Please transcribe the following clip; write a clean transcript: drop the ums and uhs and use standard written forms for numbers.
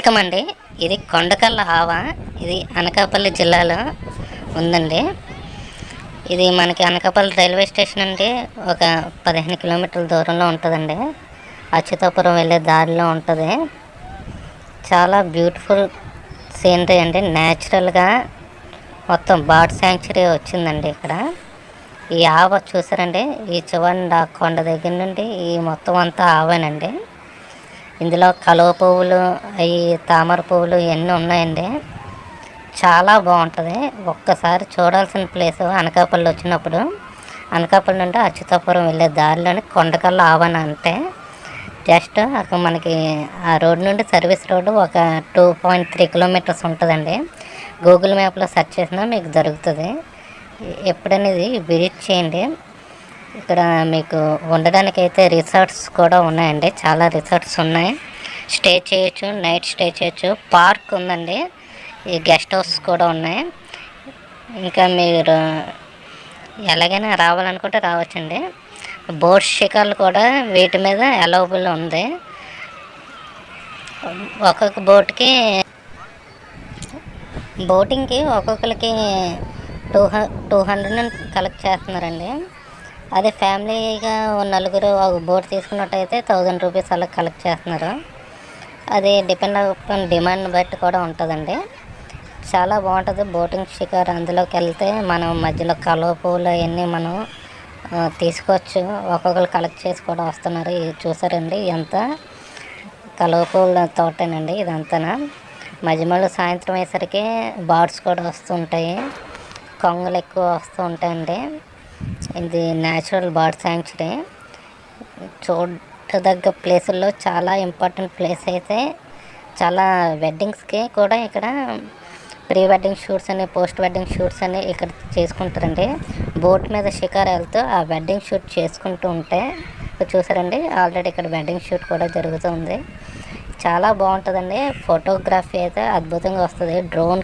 Welcome అండి. ఇది కొండకల్ల ఆవా. ఇది అనకాపల్లి జిల్లాలో ఉందండి. ఇది మనకి అనకాపల్లి రైల్వే స్టేషన్ అండి ఒక 15 కిలోమీటర్ల దూరంలో ఉంటుందండి. అచ్యుతాపురం వెళ్ళే దారిలో ఉంటుంది. చాలా బ్యూటిఫుల్ సీనరీ అండి. న్యాచురల్గా మొత్తం బర్డ్ శాంక్చురీ వచ్చిందండి ఇక్కడ. ఈ ఆవ చూసారండి, ఈ చివరి ఆ కొండ దగ్గర నుండి ఈ మొత్తం అంతా ఆవేనండి. ఇందులో కలువ పువ్వులు, అవి తామర పువ్వులు ఇవన్నీ ఉన్నాయండి. చాలా బాగుంటుంది. ఒక్కసారి చూడాల్సిన ప్లేసు అనకాపల్లి వచ్చినప్పుడు. అనకాపల్లి నుండి అచ్యుతాపురం వెళ్ళే దారిలోని కొండకల్ల ఆవన అంటే జస్ట్ అక్కడ మనకి ఆ రోడ్ నుండి సర్వీస్ రోడ్డు ఒక 2.3 కిలోమీటర్స్ ఉంటుందండి. గూగుల్ మ్యాప్లో సెర్చ్ చేసినా మీకు దొరుకుతుంది. ఎప్పుడైనా ఇది విజిట్ చేయండి. ఇక్కడ మీకు ఉండడానికి అయితే రిసార్ట్స్ కూడా ఉన్నాయండి. చాలా రిసార్ట్స్ ఉన్నాయి. స్టే చేయొచ్చు, నైట్ స్టే చేయొచ్చు. పార్క్ ఉందండి. ఈ గెస్ట్ హౌస్ కూడా ఉన్నాయి. ఇంకా మీరు ఎలాగైనా రావాలనుకుంటే రావచ్చండి. బోట్ షికార్లు కూడా వీటి మీద అవైలబుల్ ఉంది. ఒక్కొక్క బోటింగ్కి ఒక్కొక్కరికి 200 కలెక్ట్ చేస్తున్నారండి. అదే ఫ్యామిలీగా నలుగురు ఒక బోట్ తీసుకున్నట్టయితే 1000 రూపీస్ అలా కలెక్ట్ చేస్తున్నారు. అది డిపెండ్ అప్ డిమాండ్ బట్టి కూడా ఉంటుందండి. చాలా బాగుంటుంది బోటింగ్ షికారు. అందులోకి వెళ్తే మనం మధ్యలో కలువ పువ్వులు అవన్నీ మనం తీసుకోవచ్చు. ఒక్కొక్కరు కలెక్ట్ చేసి కూడా వస్తున్నారు. ఇది చూసారండి, ఎంత కలువ పువ్వుల తోటేనండి ఇదంతా. మధ్యలో సాయంత్రం అయ్యేసరికి బర్డ్స్ కూడా వస్తుంటాయి. కొంగలు ఎక్కువ వస్తూ ఉంటాయండి. ఇది న్యాచురల్ బర్డ్ శాంక్చురీ. చూడదగ్గ ప్లేసుల్లో చాలా ఇంపార్టెంట్ ప్లేస్ అయితే చాలా వెడ్డింగ్స్కి కూడా ఇక్కడ ప్రీ వెడ్డింగ్ షూట్స్ అని, పోస్ట్ వెడ్డింగ్ షూట్స్ అని ఇక్కడ చేసుకుంటారండి. బోట్ మీద షికారు వెళ్తూ ఆ వెడ్డింగ్ షూట్ చేసుకుంటూ ఉంటే చూసారండి, ఆల్రెడీ ఇక్కడ వెడ్డింగ్ షూట్ కూడా జరుగుతుంది. చాలా బాగుంటుందండి. ఫోటోగ్రఫీ అయితే అద్భుతంగా వస్తుంది. డ్రోన్